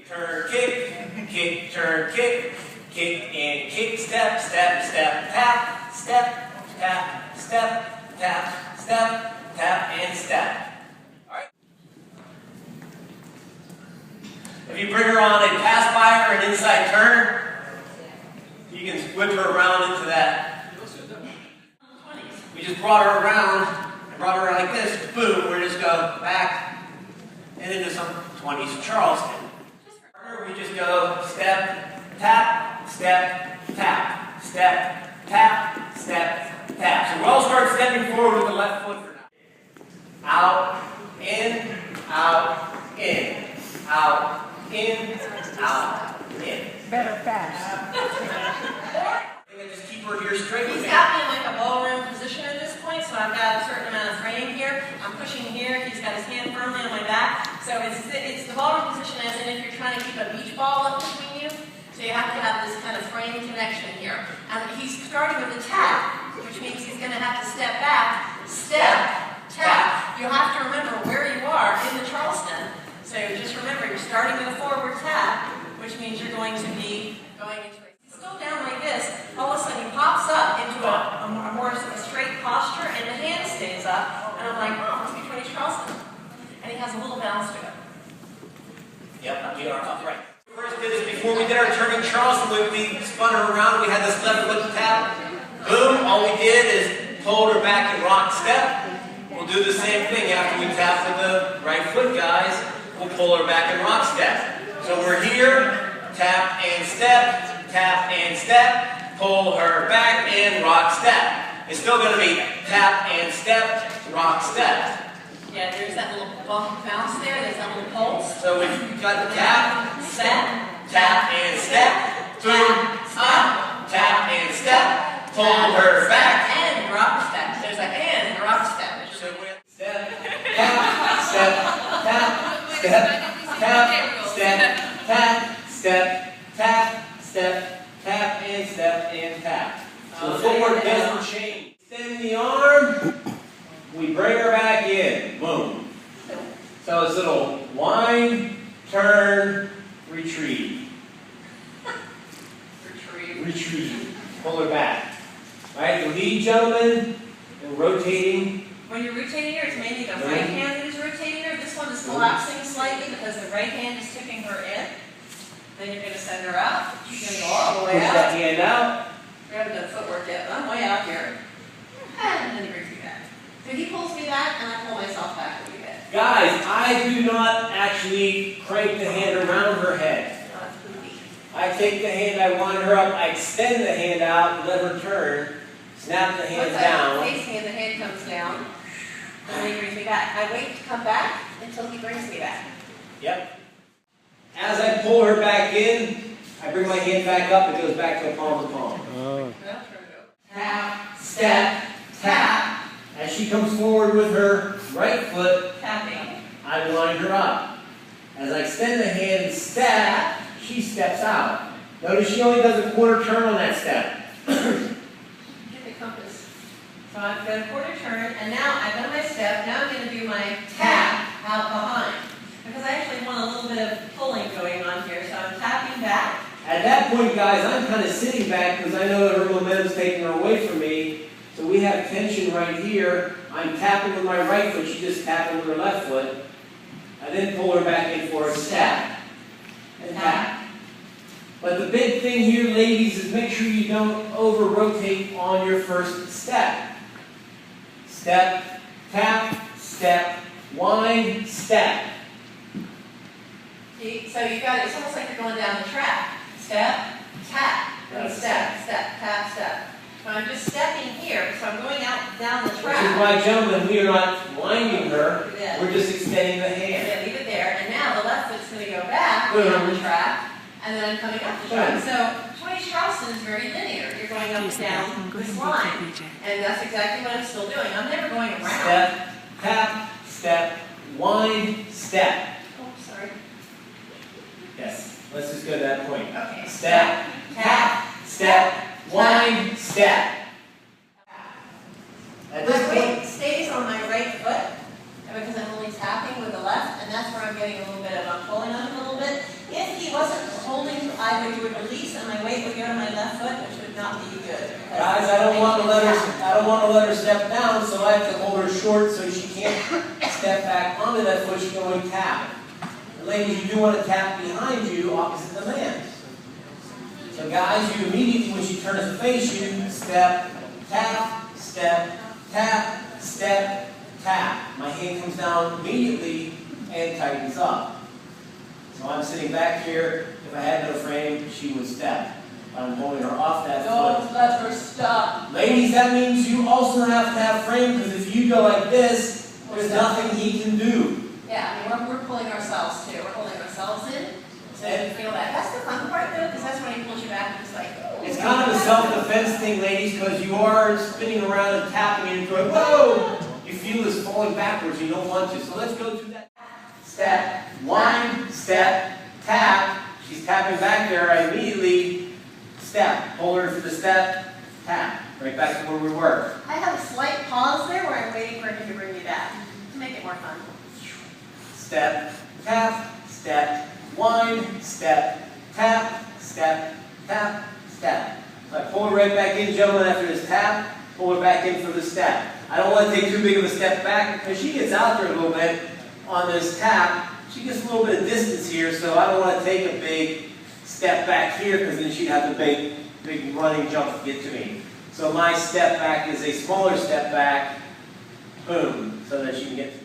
Turn, kick, turn, kick and kick, step, step, step, tap, step, tap, step, tap, step, tap, and step. All right. If you bring her on a pass by or an inside turn, you can whip her around into that. We just brought her around like this, boom, we're just go back and into some 20s Charleston. We just go step, tap, step, tap, step, tap, step, tap. So we'll start stepping forward with the left foot for now. Out, in, out, in, out, in, out, in. Better fast. Just keep her here straight. He's got me in like a ballroom position at this point, so I've got a certain amount of frame here. I'm pushing here. He's got his hand firmly on my back. So it's the ballroom position as in if you're trying to keep a beach ball up between you. So you have to have this kind of frame connection here. And he's starting with a tap, which means he's going to have to step back, step, tap. You have to remember where you are in the Charleston. So just remember, you're starting with a forward tap, which means you're going to be going into it. He's still down like this. All of a sudden he pops up into a more of a straight posture, and the hand stays up. And I'm like, oh, must be 20 Charleston. And he has a little bounce to it. Yep, we are upright. First did this before we did our turning Charleston. We spun her around. We had this left foot tap. Boom. All we did is pulled her back and rock step. We'll do the same thing after we tap with the right foot, guys. We'll pull her back and rock step. So we're here. Tap and step. Tap and step. Pull her back and rock step. It's still going to be tap and step, rock step. Yeah, there's that little bump bounce there. There's that little pulse. So we've got tap, step, tap and step, boom, up, tap and step, pull her back, and rock step. There's an and rock step. So with step, tap, step, tap, step, tap, step, tap, step, tap, step, tap, and step, and tap. So the footwork doesn't change. Extend the arm, we bring her back in, boom. So it's a little wind, turn, retreat. Retreat. Pull her back. All right, the lead gentleman, and rotating. When you're rotating her, it's mainly the right hand that is rotating her. This one is collapsing slightly because the right hand is tipping her in. Then you're going to send her out. She's going to go all the way Push out. that hand out. We haven't done footwork yet, but I'm way out here. And then he brings me back. So he pulls me back, and I pull myself back a little bit. Guys, I do not actually crank the hand around her head. Not poopy. I take the hand, I wind her up, I extend the hand out, let her turn, snap the hand down. Once I face me and the hand comes down, then he brings me back. I wait to come back until he brings me back. Yep. As I pull her back in, I bring my hand back up, it goes back to a palm to palm. Tap, step, tap. As she comes forward with her right foot, Tapping. I wind her up. As I extend the hand and step, she steps out. Notice she only does a quarter turn on that step. Get the compass. So I've got a quarter turn, and now I've done my step. Now I'm going to do my tap out behind. Because I actually want a little bit of pulling going on here, so I'm tapping back. At that point, guys, I'm kind of sitting back because I know that her momentum's taking her away from me. So we have tension right here. I'm tapping with my right foot. She's just tapping with her left foot. I then pull her back in for a step and tap. But the big thing here, ladies, is make sure you don't over-rotate on your first step. Step, tap, step, wind, step. See? So you've got it. It's almost like you're going down the track. Step, tap, then step, step, tap, step. So I'm just stepping here, so I'm going out down the track. Which is why, gentlemen, we are not winding her. Yeah. We're just extending the hand. Yeah, leave it there. And now the left foot's going to go back down the track, and then I'm coming up the track. So 20 Charleston is very linear. You're going up and down this line. And that's exactly what I'm still doing. I'm never going around. Step, tap, step, wind, step. Oh, sorry. Yes. Let's just go to that point. Okay. Step, tap, step, wind, step. At this My point, weight stays on my right foot because I'm only tapping with the left, and that's where I'm getting a little bit of, I'm pulling on him a little bit. If wasn't holding, I would release and my weight would go to my left foot, which would not be good. Guys, I don't want to let her step down, so I have to hold her short so she can't step back onto that foot. She's going to tap. And ladies, you do want to tap behind you, opposite the man. So guys, you immediately, when she turns to face you, step, tap, step, tap, step, tap. My hand comes down immediately and tightens up. So I'm sitting back here. If I had no frame, she would step. I'm holding her off that foot. Don't let her stop. Ladies, that means you also have to have frame, because if you go like this, there's nothing he can do. Yeah, I mean, we're pulling ourselves too. We're holding ourselves in. So you feel that. That's the fun part though, because that's when he pulls you back and it's like, oh. It's kind of a self-defense thing, ladies, because you are spinning around and tapping and going, whoa! You feel this falling backwards, you don't want to. So let's go through that. Step, wind, step, tap. She's tapping back there. I immediately step, hold her for the step, tap. Right back to where we were. I have a slight pause there where I'm waiting for him to bring me back to make it more fun. Step, tap, step, wind, step, tap, step, tap, step. So I pull her right back in, gentlemen, after this tap, pull her back in for the step. I don't want to take too big of a step back because she gets out there a little bit on this tap. She gets a little bit of distance here, so I don't want to take a big step back here because then she'd have to make a big running jump to get to me. So my step back is a smaller step back, boom, so that she can get to me.